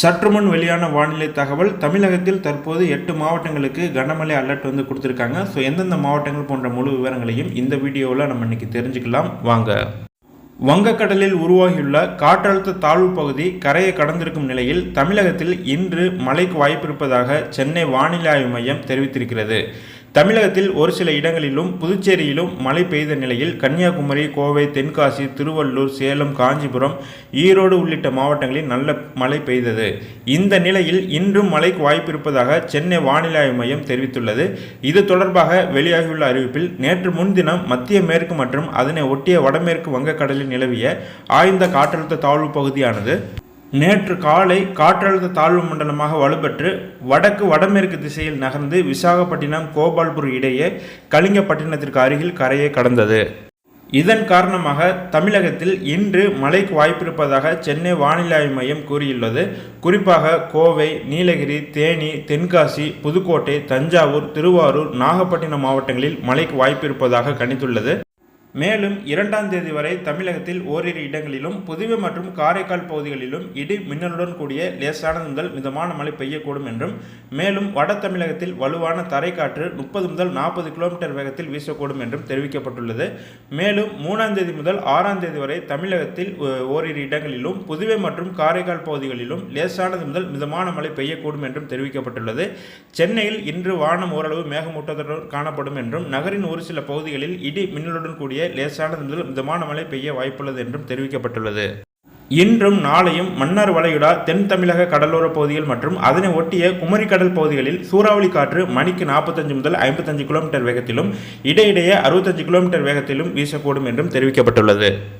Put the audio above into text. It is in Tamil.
சற்றுமுன் வெளியான வானிலை தகவல். தமிழகத்தில் தற்போது 8 மாவட்டங்களுக்கு கனமழை அலர்ட் கொடுத்துருக்காங்க. ஸோ எந்தெந்த மாவட்டங்கள் போன்ற முழு விவரங்களையும் இந்த வீடியோவில் நம்ம இன்னைக்கு தெரிஞ்சுக்கலாம் வாங்க. வங்கக்கடலில் உருவாகியுள்ள காற்றழுத்த தாழ்வு பகுதி கரையை கடந்திருக்கும் நிலையில் தமிழகத்தில் இன்று மழைக்கு வாய்ப்பிருப்பதாக சென்னை வானிலை ஆய்வு மையம் தெரிவித்திருக்கிறது. தமிழகத்தில் ஒரு சில இடங்களிலும் புதுச்சேரியிலும் மழை பெய்த நிலையில் கன்னியாகுமரி, கோவை, தென்காசி, திருவள்ளூர், சேலம், காஞ்சிபுரம், ஈரோடு உள்ளிட்ட மாவட்டங்களில் நல்ல மழை பெய்தது. இந்த நிலையில் இன்றும் மழைக்கு வாய்ப்பு இருப்பதாக சென்னை வானிலை ஆய்வு மையம் தெரிவித்துள்ளது. இது தொடர்பாக வெளியாகியுள்ள அறிவிப்பில் நேற்று முன்தினம் மத்திய மேற்கு மற்றும் அதனை ஒட்டிய வடமேற்கு வங்கக்கடலில் நிலவிய ஆழ்ந்த காற்றழுத்த தாழ்வு பகுதியானது நேற்று காலை காற்றழுத்த தாழ்வு மண்டலமாக வலுப்பெற்று வடமேற்கு திசையில் நகர்ந்து விசாகப்பட்டினம், கோபால்பூர் இடையே கலிங்கப்பட்டினத்திற்கு அருகில் கரையை கடந்தது. இதன் காரணமாக தமிழகத்தில் இன்று மழைக்கு வாய்ப்பிருப்பதாக சென்னை வானிலை ஆய்வு மையம் கூறியுள்ளது. குறிப்பாக கோவை, நீலகிரி, தேனி, தென்காசி, புதுக்கோட்டை, தஞ்சாவூர், திருவாரூர், நாகப்பட்டினம் மாவட்டங்களில் மழைக்கு வாய்ப்பிருப்பதாக கணித்துள்ளது. மேலும் 2ஆம் தேதி வரை தமிழகத்தில் ஓரிரு இடங்களிலும் புதுவை மற்றும் காரைக்கால் பகுதிகளிலும் இடி மின்னலுடன் கூடிய லேசானது முதல் மிதமான மழை பெய்யக்கூடும் என்றும், மேலும் வட தமிழகத்தில் வலுவான தரைக்காற்று 30 முதல் 40 கிலோமீட்டர் வேகத்தில் வீசக்கூடும் என்றும் தெரிவிக்கப்பட்டுள்ளது. மேலும் 3ஆம் தேதி முதல் 6ஆம் தேதி வரை தமிழகத்தில் ஓரிரு இடங்களிலும் புதுவை மற்றும் காரைக்கால் பகுதிகளிலும் லேசானது முதல் மிதமான மழை பெய்யக்கூடும் என்றும் தெரிவிக்கப்பட்டுள்ளது. சென்னையில் இன்று வானம் ஓரளவு மேகமூட்டத்துடன் காணப்படும் என்றும், நகரின் ஒரு சில பகுதிகளில் இடி மின்னலுடன் கூடிய லேசானது முதல் மிதமான மழை பெய்ய வாய்ப்புள்ளது என்றும் தெரிவிக்கப்பட்டுள்ளது. இன்றும் நாளையும் மன்னார் வளைகுடா, தென் தமிழக கடலோர பகுதிகள் மற்றும் அதனை ஒட்டிய குமரி கடல் பகுதிகளில் சூறாவளி காற்று மணிக்கு 45 முதல் 55 கிலோமீட்டர் வேகத்திலும் இடையிடையே 65 கிலோமீட்டர் வேகத்திலும் வீசக்கூடும் என்றும் தெரிவிக்கப்பட்டுள்ளது.